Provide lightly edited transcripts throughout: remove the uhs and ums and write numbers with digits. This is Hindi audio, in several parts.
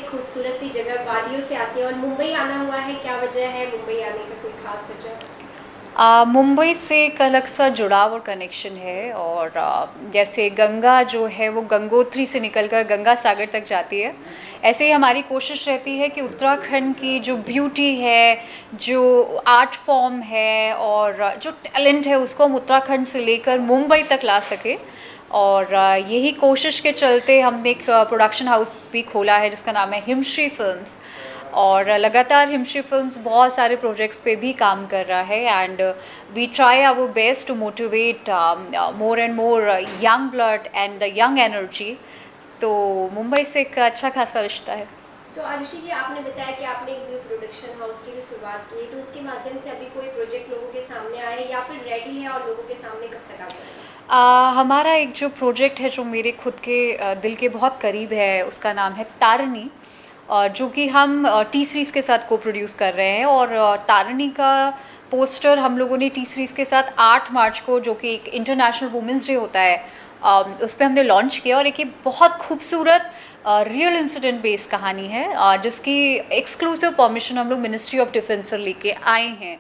खूबसूरत सी जगह वादियों से आती है और मुंबई आना हुआ है, क्या वजह है मुंबई आने का, कोई खास वजह? मुंबई से एक अलग सा जुड़ाव और कनेक्शन है। और जैसे गंगा जो है वो गंगोत्री से निकलकर गंगा सागर तक जाती है, ऐसे ही हमारी कोशिश रहती है कि उत्तराखंड की जो ब्यूटी है, जो आर्ट फॉर्म है और जो टैलेंट है उसको हम उत्तराखंड से लेकर मुंबई तक ला सके। और यही कोशिश के चलते हमने एक प्रोडक्शन हाउस भी खोला है जिसका नाम है हिमश्री फिल्म्स। और लगातार हिमश्री फिल्म्स बहुत सारे प्रोजेक्ट्स पे भी काम कर रहा है and we try our best to motivate more and more young blood and the young energy. तो मुंबई से एक अच्छा खासा रिश्ता है। तो आरुषि जी, आपने बताया कि आपने एक न्यू प्रोडक्शन हाउस की भी शुरुआत की है, तो उसके माध्यम से अभी कोई प्रोजेक्ट लोगों के सामने आया है या फिर रेडी है और लोगों के सामने कब तक आ जाएगा? हमारा एक जो प्रोजेक्ट है जो मेरे खुद के दिल के बहुत करीब है उसका नाम है तारणी, जो कि हम टी सीरीज़ के साथ को प्रोड्यूस कर रहे हैं। और तारणी का पोस्टर हम लोगों ने टी सीरीज़ के साथ 8 मार्च को, जो कि एक इंटरनेशनल वुमेंस डे होता है, उस पर हमने लॉन्च किया। और एक ये बहुत खूबसूरत रियल इंसिडेंट बेस्ड कहानी है जिसकी एक्सक्लूसिव परमिशन हम लोग मिनिस्ट्री ऑफ डिफेंस से लेके आए हैं।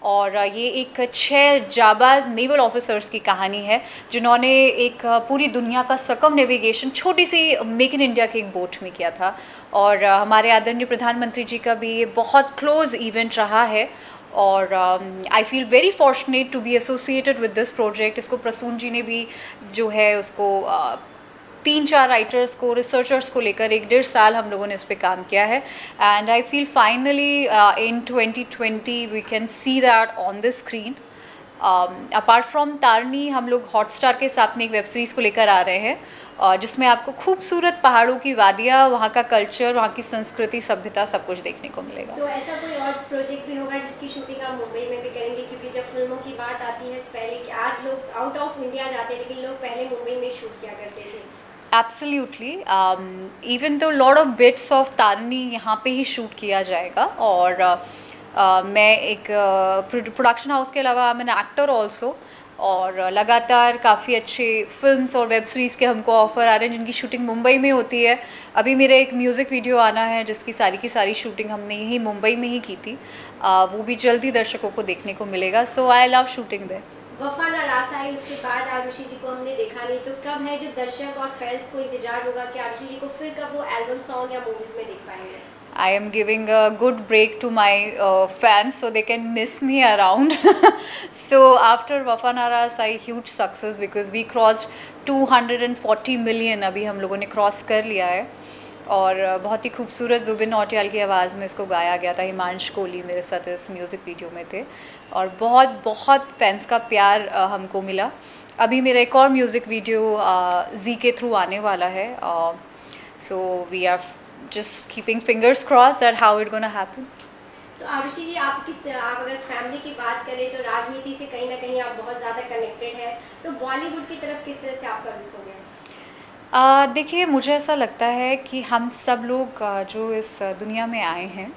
और ये एक 6 जाबाज नेवल ऑफिसर्स की कहानी है जिन्होंने एक पूरी दुनिया का सकम नेविगेशन छोटी सी मेक इन इंडिया की एक बोट में किया था। और हमारे आदरणीय प्रधानमंत्री जी का भी ये बहुत क्लोज इवेंट रहा है। और I feel very fortunate to be associated with this project. इसको प्रसून जी ने भी जो है उसको 3-4 राइटर्स को, रिसर्चर्स को लेकर 1-1.5 साल हम लोगों ने इस पर काम किया है। And I feel finally in 2020 we can see that on the screen. Apart from Tarini हम लोग हॉटस्टार के साथ में एक वेब सीरीज़ को लेकर आ रहे हैं जिसमें आपको खूबसूरत पहाड़ों की वादियाँ, वहाँ का कल्चर, वहाँ की संस्कृति, सभ्यता सब कुछ देखने को मिलेगा। तो ऐसा कोई और प्रोजेक्ट भी होगा जिसकी शूटिंग आप मुंबई में भी करेंगे? क्योंकि जब फिल्मों की बात आती है, पहले कि आज लोग आउट ऑफ इंडिया जाते हैं लेकिन लोग पहले मुंबई में शूट किया करते थे। एब्सोल्युटली, इवन तो लॉट ऑफ बिट्स ऑफ तारणी यहाँ पे ही शूट किया जाएगा। और मैं एक प्रोडक्शन हाउस के अलावा मैं एक्टर ऑल्सो, और लगातार काफ़ी अच्छे फिल्म्स और वेब सीरीज़ के हमको ऑफ़र आ रहे हैं जिनकी शूटिंग मुंबई में होती है। अभी मेरा एक म्यूज़िक वीडियो आना है जिसकी सारी की सारी शूटिंग हमने यहीं मुंबई में ही की थी। वो भी जल्दी दर्शकों को देखने को मिलेगा। सो आई लव शूटिंग देयर। वफा ना रास आई, उसके बाद आरुषि जी को हमने देखा नहीं, तो कब है जो दर्शक और फैंस को इंतजार होगा कि आरुषि जी को फिर कब वो एल्बम सॉन्ग या मूवीज में देख पाएंगे? I am giving a good break to my fans so they can miss me around. So after Wafa Na Raas, I huge success because we crossed 240 million. अभी हम लोगों ने क्रॉस कर लिया है। और बहुत ही खूबसूरत जुबिन नौटियाल की आवाज़ में इसको गाया गया था। हिमांश कोहली मेरे साथ इस म्यूज़िक वीडियो में थे और बहुत बहुत फैंस का प्यार हमको मिला। अभी मेरा एक और म्यूज़िक वीडियो जी के थ्रू आने वाला है। So we are just keeping fingers crossed that how it gonna happen. तो आरुषि जी, आप अगर फैमिली की बात करें तो राजनीति से कहीं ना कहीं आप बहुत ज़्यादा कनेक्टेड हैं, तो बॉलीवुड की तरफ किस तरह से आपका रुख हो गया? देखिए, मुझे ऐसा लगता है कि हम सब लोग जो इस दुनिया में आए हैं,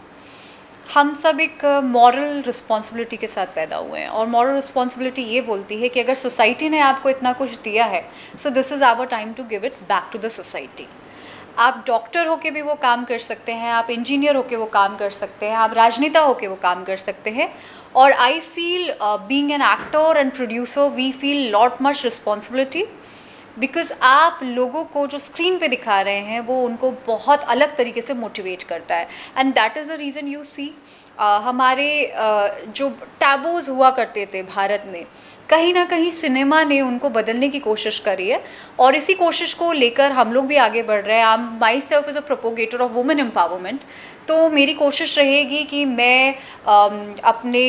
हम सब एक मॉरल रिस्पॉन्सिबिलिटी के साथ पैदा हुए हैं। और मॉरल रिस्पॉन्सिबिलिटी ये बोलती है कि अगर सोसाइटी ने आपको इतना कुछ दिया है, so this is our time to give it back to the society. आप डॉक्टर होके भी वो काम कर सकते हैं, आप इंजीनियर होके वो काम कर सकते हैं, आप राजनेता होके वो काम कर सकते हैं। और I feel being an actor and producer we feel lot much responsibility, because आप लोगों को जो स्क्रीन पे दिखा रहे हैं वो उनको बहुत अलग तरीके से मोटिवेट करता है। And that is the reason you see हमारे जो टैबूज़ हुआ करते थे भारत में, कहीं ना कहीं सिनेमा ने उनको बदलने की कोशिश करी है। और इसी कोशिश को लेकर हम लोग भी आगे बढ़ रहे हैं। I am my self is a propagator of women empowerment. तो मेरी कोशिश रहेगी कि मैं अपने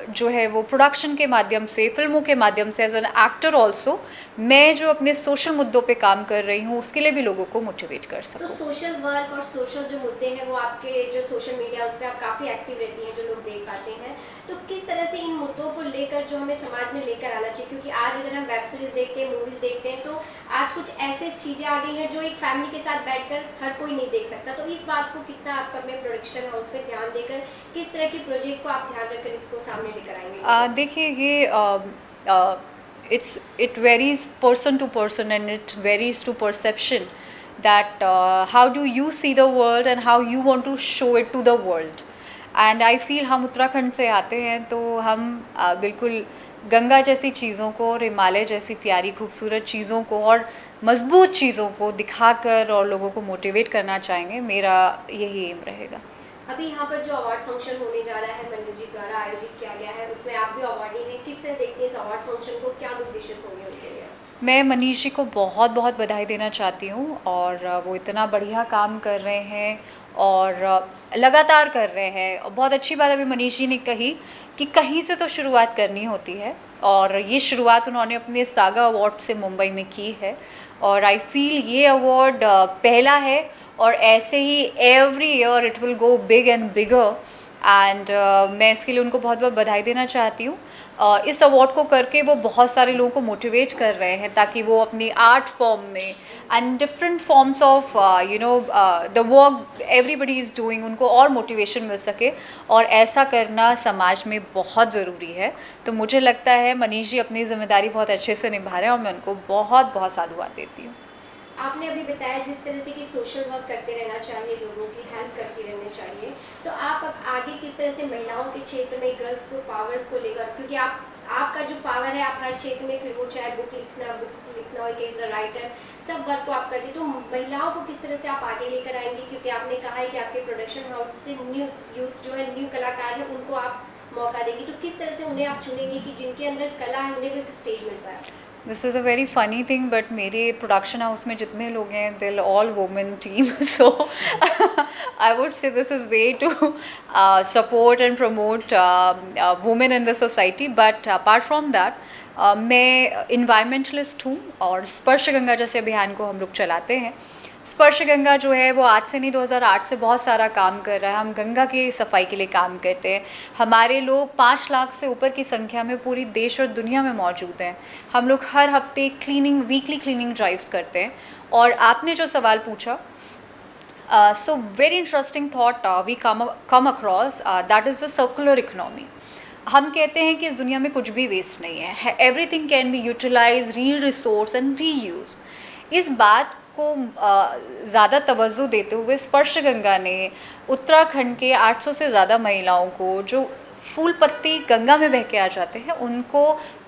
जो है वो प्रोडक्शन के माध्यम से, फिल्मों के माध्यम से, एज एन एक्टर ऑल्सो, मैं जो अपने सोशल मुद्दों पे काम कर रही हूँ उसके लिए भी लोगों को मोटिवेट कर सकूँ। तो सोशल वर्क और सोशल जो मुद्दे हैं वो आपके जो सोशल मीडिया उस पर आप काफ़ी एक्टिव रहती हैं जो लोग देख पाते हैं। तो किस तरह से इन मुद्दों को लेकर जो हमें समाज में लेकर आना चाहिए, क्योंकि आज अगर हम वेब सीरीज देखते हैं, मूवीज़ देखते हैं, तो आज कुछ ऐसे चीज़ें आ गई हैं जो एक फैमिली के साथ बैठकर हर कोई नहीं देख सकता। तो इस बात को कितना आप अपने प्रोडक्शन हाउस पे ध्यान देकर किस तरह के प्रोजेक्ट को आप ध्यान रखकर इसको सामने लेकर आएंगे? देखिए ये it varies person to person and it varies to perception that how do you see the world and how you want to show it to the world. And I feel हम उत्तराखंड से आते हैं तो हम बिल्कुल गंगा जैसी चीज़ों को और हिमालय जैसी प्यारी खूबसूरत चीज़ों को और मजबूत चीज़ों को दिखाकर और लोगों को मोटिवेट करना चाहेंगे। मेरा यही एम रहेगा। अभी यहाँ पर जो अवार्ड फंक्शन होने जा रहा है मनीष जी द्वारा आयोजित किया गया है, उसमें आप भी अवार्डी हैं, किस तरह देखते हैं इस अवार्ड फंक्शन को, क्या गुड विशेष होंगे उनके लिए? मैं मनीष जी को बहुत बहुत बधाई देना चाहती हूँ और वो इतना बढ़िया काम कर रहे हैं और लगातार कर रहे हैं। और बहुत अच्छी बात अभी मनीष जी ने कही कि कहीं से तो शुरुआत करनी होती है और ये शुरुआत उन्होंने अपने सागा अवार्ड से मुंबई में की है और आई फील ये अवार्ड पहला है और ऐसे ही every year it will go big and bigger and मैं इसके लिए उनको बहुत बहुत बधाई देना चाहती हूँ। इस अवार्ड को करके वो बहुत सारे लोगों को मोटिवेट कर रहे हैं ताकि वो अपनी आर्ट फॉर्म में and different forms of the work everybody is doing उनको और मोटिवेशन मिल सके और ऐसा करना समाज में बहुत ज़रूरी है। तो मुझे लगता है मनीष जी अपनी ज़िम्मेदारी बहुत अच्छे से निभा रहे हैं और मैं उनको बहुत बहुत साधुवाद देती हूँ। आपने अभी बताया जिस तरह से कि सोशल वर्क करते रहना चाहिए, लोगों की हेल्प करती रहनी चाहिए, तो आप अब आगे किस तरह से महिलाओं के क्षेत्र में गर्ल्स को पावर्स को लेकर, क्योंकि आपका जो पावर है आप हर क्षेत्र में, फिर वो चाहे बुक लिखना हो, एज अ राइटर, सब वर्क को आप करती, तो महिलाओं को किस तरह से आप आगे लेकर आएंगे? क्योंकि आपने कहा है कि आपके प्रोडक्शन हाउस से न्यू यूथ जो है, न्यू कलाकार है, उनको आप मौका देंगी, तो किस तरह से उन्हें आप चुनेंगे कि जिनके अंदर कला है उन्हें भी एक स्टेज मिल पाए? This is a very funny thing but मेरे प्रोडक्शन हाउस में जितने लोग हैं दिल all women team so I would say this is way to support and promote women in the society. But apart from that मैं इन्वायरमेंटलिस्ट हूँ और स्पर्श गंगा जैसे अभियान को हम लोग चलाते हैं। स्पर्श गंगा जो है वो आज से नहीं 2008 से बहुत सारा काम कर रहा है। हम गंगा की सफाई के लिए काम करते हैं। हमारे लोग 5 लाख से ऊपर की संख्या में पूरी देश और दुनिया में मौजूद हैं। हम लोग हर हफ्ते वीकली क्लीनिंग ड्राइव्स करते हैं। और आपने जो सवाल पूछा, so very interesting thought we come across, that is the circular economy. हम कहते हैं कि इस दुनिया में कुछ भी वेस्ट नहीं है, एवरीथिंग कैन बी यूटिलाइज, री रिसोर्स एंड री यूज़। इस बात को ज़्यादा तवज्जो देते हुए स्पर्श गंगा ने उत्तराखंड के 800 से ज़्यादा महिलाओं को जो फूल पत्ती गंगा में बह के आ जाते हैं उनको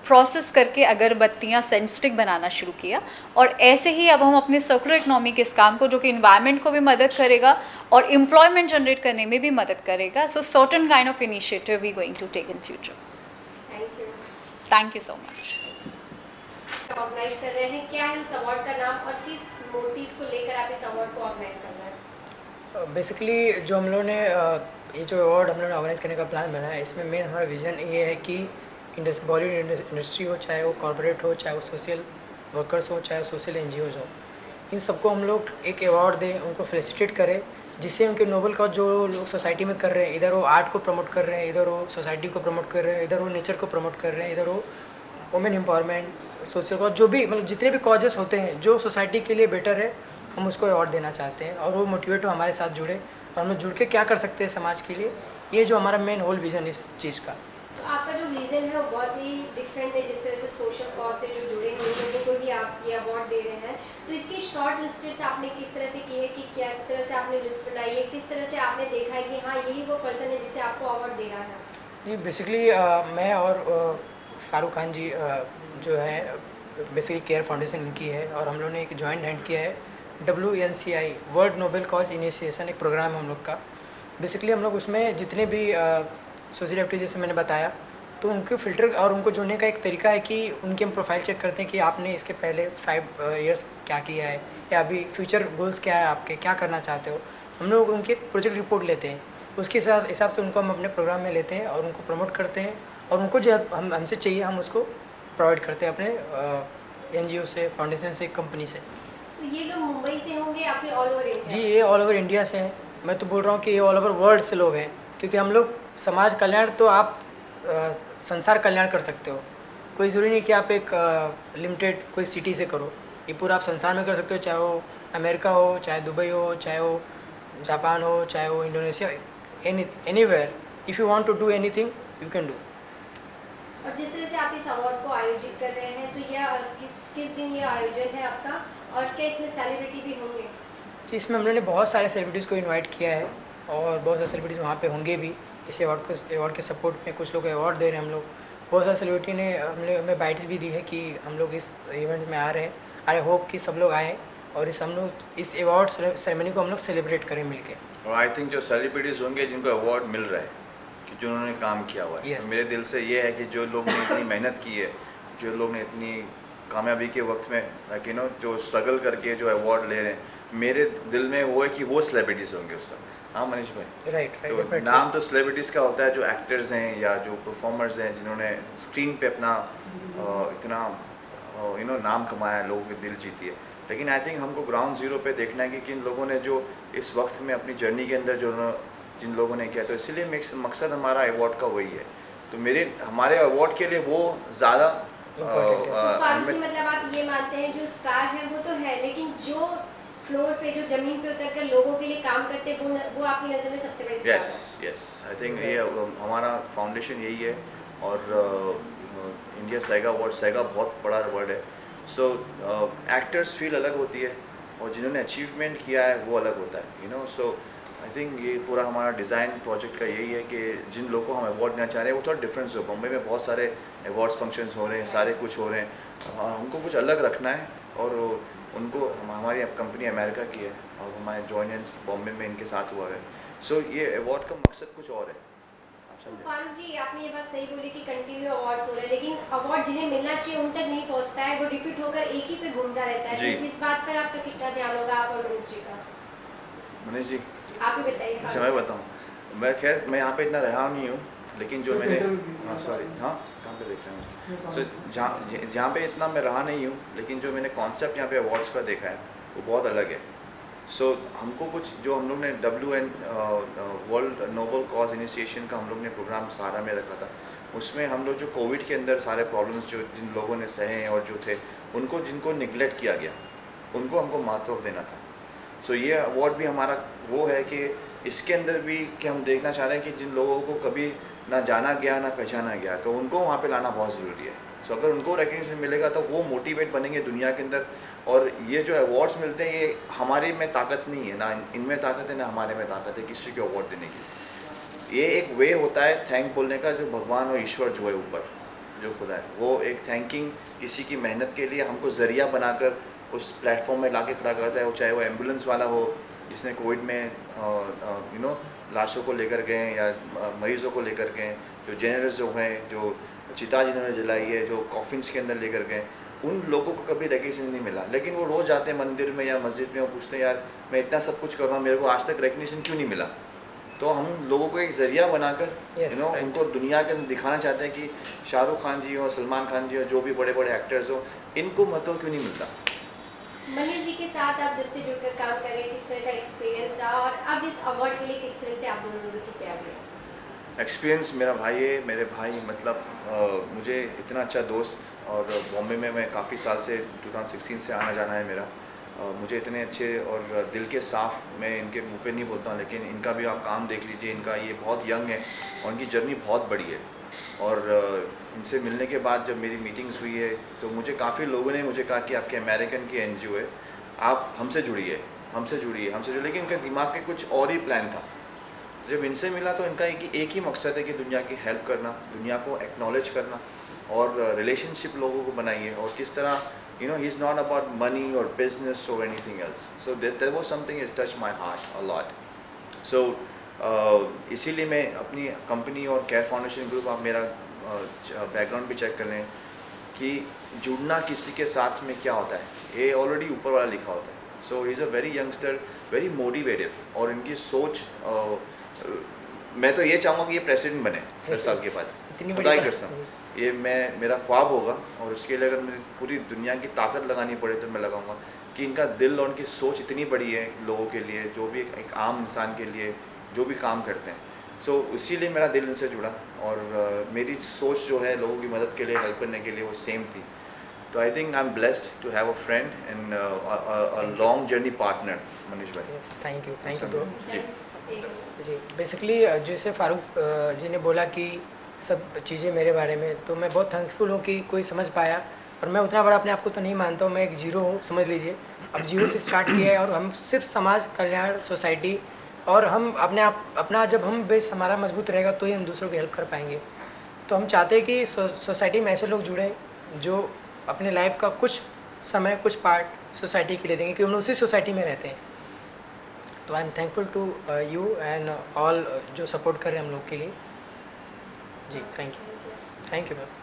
प्रोसेस करके अगरबत्तियाँ, सेंट स्टिक बनाना शुरू किया। और ऐसे ही अब हम अपने सर्कुलर इकोनॉमी के इस काम को, जो कि इन्वायरमेंट को भी मदद करेगा और एम्प्लॉयमेंट जनरेट करने में भी मदद करेगा, so certain kind of initiative we going to take in future. Thank you so much. Organise कर रहे हैं, क्या है उस अवार्ड का नाम और किस मोटिव को लेकर आप इस अवार्ड को ऑर्गेनाइज कर रहे हैं? बेसिकली जो हम लोगों ने ये जो अवार्ड हम लोगों ने ऑर्गेनाइज करने का प्लान बनाया है, इसमें मेन हमारा विज़न ये है कि बॉलीवुड इंडस्ट्री हो, चाहे वो कॉर्पोरेट हो, चाहे वो सोशल वर्कर्स हो, चाहे वो सोशल एनजीओज हो, इन सबको हम लोग एक अवार्ड दें, उनको फेलिसिटेट करें, जिससे उनके नोबल कॉज जो लोग सोसाइटी में कर रहे हैं, इधर वो आर्ट को प्रमोट कर रहे हैं, इधर वो सोसाइटी को प्रमोट कर रहे हैं, इधर वो नेचर को प्रमोट कर रहे हैं, इधर वो वुमेन एम्पावरमेंट, सोशल कॉज, जो भी मतलब जितने भी कॉजेस होते हैं जो सोसाइटी के लिए बेटर है, हम उसको अवार्ड देना चाहते हैं और वो मोटिवेट हो, हमारे साथ जुड़े और हम जुड़ के क्या कर सकते हैं समाज के लिए। ये जो हमारा मेन होल विज़न इस चीज़ का। तो आपका जो विज़न है वो बहुत ही डिफरेंट है, जिस तरह से सोशल कॉज से जो जुड़े हुए लोगों को भी आप ये अवार्ड दे रहे हैं, तो इसकी शॉर्ट लिस्टेड आपने किस तरह से की है, कि किस तरह से आपने लिस्ट बनाई है, किस तरह से आपने देखा है कि हाँ यही वो पर्सन है जिसे आपको अवार्ड देना है? जी बेसिकली मैं और फारूक खान जी जो है बेसिकली केयर फाउंडेशन इनकी है और हम लोगों ने एक जॉइंट हैंड किया है WNCI world Nobel cause initiation, एक प्रोग्राम है हम लोग का। बेसिकली हम लोग उसमें जितने भी सोशल एक्टिविटी जैसे मैंने बताया, तो उनके फ़िल्टर और उनको जोड़ने का एक तरीका है कि उनकी हम प्रोफाइल चेक करते हैं कि आपने इसके पहले 5 ईयर्स क्या किया है या अभी फ्यूचर गोल्स क्या है आपके, क्या करना चाहते हो। हम लोग उनकी प्रोजेक्ट रिपोर्ट लेते हैं, उसके हिसाब से उनको हम अपने प्रोग्राम में लेते हैं और उनको प्रमोट करते हैं और उनको जो हमसे चाहिए हम उसको प्रोवाइड करते हैं अपने NGO से, फाउंडेशन से, कंपनी से। तो ये लोग मुंबई से होंगे या फिर ऑल ओवर इंडिया? जी ये ऑल ओवर इंडिया से हैं। मैं तो बोल रहा हूँ कि ये ऑल ओवर वर्ल्ड से लोग हैं, क्योंकि हम लोग समाज कल्याण तो आप संसार कल्याण कर सकते हो। कोई ज़रूरी नहीं कि आप एक लिमिटेड कोई सिटी से करो, ये पूरा आप संसार में कर सकते हो, चाहे वो अमेरिका हो, चाहे दुबई हो, चाहे वो जापान हो, चाहे वो Indonesia, anywhere. If you want to do anything you can do. और जिस तरह से आप इस अवार्ड को आयोजित कर रहे हैं, तो यह किस दिन ये आयोजन है आपका, और क्या इसमें सेलिब्रिटी भी होंगे? तो इसमें हम लोगों ने बहुत सारे सेलिब्रिटीज़ को इनवाइट किया है और बहुत सारे सेलिब्रिटीज़ वहाँ पे होंगे भी इस अवार्ड के सपोर्ट में। कुछ लोग अवार्ड दे रहे हैं हम लोग। बहुत सारे सेलिब्रिटी ने हमने हमें बाइट्स भी दी है कि हम लोग इस इवेंट में आ रहे हैं। आई होप कि सब लोग आएँ और हम लोग इस अवार्ड सेरेमनी को हम लोग सेलिब्रेट करें मिलके। और आई थिंक जो सेलिब्रिटीज़ होंगे जिनको अवार्ड मिल रहा है कि जिन्होंने काम किया हुआ है, Yes. तो मेरे दिल से ये है कि जो लोग ने इतनी मेहनत की है, जो लोग ने इतनी कामयाबी के वक्त में लाइक जो स्ट्रगल करके जो अवार्ड ले रहे हैं, मेरे दिल में वो है कि वो सेलिब्रिटीज़ होंगे उस वक्त। हाँ मनीष भाई, राइट तो नाम तो सेलिब्रिटीज़ का होता है जो एक्टर्स हैं या जो परफॉर्मर्स हैं जिन्होंने स्क्रीन पे अपना इतना नाम कमाया, लोगों के दिल जीती है। लेकिन आई थिंक हमको ग्राउंड ज़ीरो पे देखना है कि किन लोगों ने जो इस वक्त में अपनी जर्नी के अंदर जिन लोगों ने किया, तो इसीलिए मकसद हमारा अवार्ड का वही है। तो हमारे अवार्ड के लिए वो ज़्यादा Important है। तो फारूक जी, मतलब आप ये मानते हैं जो स्टार है वो तो है, लेकिन जो फ्लोर पे, जो जमीन पे उतर कर लोगों के लिए काम करते हैं, वो आपकी नज़र में सबसे बड़ी स्टार है? यस आई थिंक ये हमारा फाउंडेशन यही है। और इंडिया सैगा अवार्ड, सैगा बहुत बड़ा अवार्ड है। सो एक्टर्स फील अलग होती है और जिन्होंने अचीवमेंट किया है वो अलग होता है, सो आई थिंक ये पूरा हमारा डिज़ाइन प्रोजेक्ट का यही है कि जिन लोगों को हम अवार्ड देना चाह रहे हैं वो थोड़ा डिफरेंस हो। बम्बई में बहुत सारे अवार्ड्स फंक्शंस हो रहे हैं, सारे कुछ हो रहे हैं, हमको कुछ अलग रखना है। और उनको हमारी कंपनी अमेरिका की है और हमारे जॉइनेंस बॉम्बे में इनके साथ हुआ है। सो ये अवार्ड का मकसद कुछ और है। तो फारूक जी, आपने ये बात सही बोली कि कंटिन्यू अवार्ड्स हो रहे हैं, लेकिन अवार्ड जिन्हें मिलना चाहिए उन तक नहीं पहुंचता है, वो रिपीट होकर एक ही पे घूमता रहता है। जी। तो इस बात पर आपका कितना ध्यान होगा, आप और मिनिस्ट्री का? मनीष जी, आप ही बताइए। जैसे मैं बताऊँ, मैं यहाँ पे इतना रहा नहीं हूँ, लेकिन जो मैंने हाँ कहाँ पे देख रहे हैं, सो जहाँ पे इतना मैं रहा नहीं हूँ, लेकिन जो मैंने कॉन्सेप्ट यहाँ पे अवार्ड्स का देखा है वो बहुत अलग है। सो हमको कुछ जो हम लोग ने WN world noble cause initiation का हम लोग ने प्रोग्राम सहारा में रखा था, उसमें हम लोग जो कोविड के अंदर सारे प्रॉब्लम्स जो जिन लोगों ने सहे हैं और जो थे जिनको निगलेक्ट किया गया, उनको हमको महत्व देना था। सो ये अवार्ड भी हमारा वो है कि इसके अंदर भी कि हम देखना चाह रहे हैं कि जिन लोगों को कभी ना जाना गया ना पहचाना गया, तो उनको वहाँ पे लाना बहुत ज़रूरी है। सो अगर उनको रिकग्निशन मिलेगा तो वो मोटिवेट बनेंगे दुनिया के अंदर। और ये जो अवार्ड्स मिलते हैं ये हमारे में ताकत नहीं है, ना इनमें ताकत है ना हमारे में ताकत है किसी को अवार्ड देने की। ये एक वे होता है थैंक बोलने का, जो भगवान और ईश्वर जो है ऊपर जो खुदा है, वो एक थैंकिंग किसी की मेहनत के लिए हमको ज़रिया बनाकर उस प्लेटफॉर्म में लाके खड़ा करता है। चाहे वो एम्बुलेंस वाला हो जिसने कोविड में लाशों को लेकर गए या मरीज़ों को लेकर गए, जो जेनरस जो हैं, जो चिता जिन्होंने जलाई है, जो कॉफिन्स के अंदर लेकर गए, उन लोगों को कभी रिकग्निशन नहीं मिला। लेकिन वो रोज़ आते हैं मंदिर में या मस्जिद में, वो पूछते हैं यार मैं इतना सब कुछ कर रहा हूँ, मेरे को आज तक रिकग्निशन क्यों नहीं मिला। तो हम लोगों को एक ज़रिया बनाकर right. उनको दुनिया के अंदर दिखाना चाहते हैं कि शाहरुख खान जी हो, सलमान खान जी हो, जो भी बड़े बड़े एक्टर्स हो, इनको महत्व क्यों नहीं मिलता। मनीष जी के साथ आप जब से जुड़कर काम कर रहे हैं, किस तरह का एक्सपीरियंस रहा, और अब इस अवार्ड के लिए किस तरह से आप दोनों लोगों की तैयारी है? एक्सपीरियंस मेरा भाई है, मेरे भाई मतलब मुझे इतना अच्छा दोस्त, और बॉम्बे में मैं काफ़ी साल से 2016 से आना जाना है मेरा। मुझे इतने अच्छे और दिल के साफ़, मैं इनके मुंह पे नहीं बोलता हूँ, लेकिन इनका भी आप काम देख लीजिए, इनका ये बहुत यंग है और इनकी जर्नी बहुत बड़ी है। और इनसे मिलने के बाद जब मेरी मीटिंग्स हुई है तो मुझे काफ़ी लोगों ने मुझे कहा कि आपके अमेरिकन की NGO है, आप हमसे जुड़िए, लेकिन इनके दिमाग में कुछ और ही प्लान था। तो जब इनसे मिला तो इनका एक ही मकसद है कि दुनिया की हेल्प करना, दुनिया को एक्नॉलेज करना और रिलेशनशिप लोगों को बनाइए, और किस तरह he is not about money और बिजनेस और anything else. So that was something it touch my heart a lot. So इसीलिए मैं अपनी कंपनी और केयर फाउंडेशन ग्रुप, आप मेरा बैकग्राउंड भी चेक कर लें कि जुड़ना किसी के साथ में क्या होता है, ये ऑलरेडी ऊपर वाला लिखा होता है। So he is a very youngster, very motivative, और इनकी सोच मैं तो ये चाहूँगा कि ये प्रेसिडेंट बने 10 साल के बाद, खुदा ही कसम, ये मेरा ख्वाब होगा। और उसके लिए अगर मुझे पूरी दुनिया की ताकत लगानी पड़े तो मैं लगाऊंगा कि इनका दिल और इनकी सोच इतनी बड़ी है लोगों के लिए, जो भी एक आम इंसान के लिए जो भी काम करते हैं, सो इसीलिए मेरा दिल उनसे जुड़ा और मेरी सोच जो है लोगों की मदद के लिए, हेल्प करने के लिए वो सेम थी. तो I think I am blessed to have a friend and a long journey partner Manish bhai. Thank you bro. जी. जी बेसिकली जैसे फारूक जी ने बोला कि सब चीज़ें मेरे बारे में, तो मैं बहुत थैंकफुल हूँ कि कोई समझ पाया. और मैं उतना बड़ा अपने आप को तो नहीं मानता हूँ, मैं एक जीरो हूँ, समझ लीजिए. अब जीरो से स्टार्ट किया है और हम सिर्फ समाज कल्याण, सोसाइटी, और हम अपना जब हम बेस हमारा मजबूत रहेगा तो ही हम दूसरों की हेल्प कर पाएंगे. तो हम चाहते हैं कि सोसाइटी में ऐसे लोग जुड़े जो अपने लाइफ का कुछ समय, कुछ पार्ट सोसाइटी के लिए देंगे, क्योंकि हम लोग उसी सोसाइटी में रहते हैं. तो I am thankful to you and all जो सपोर्ट कर रहे हैं हम लोग के लिए. जी थैंक यू मैम.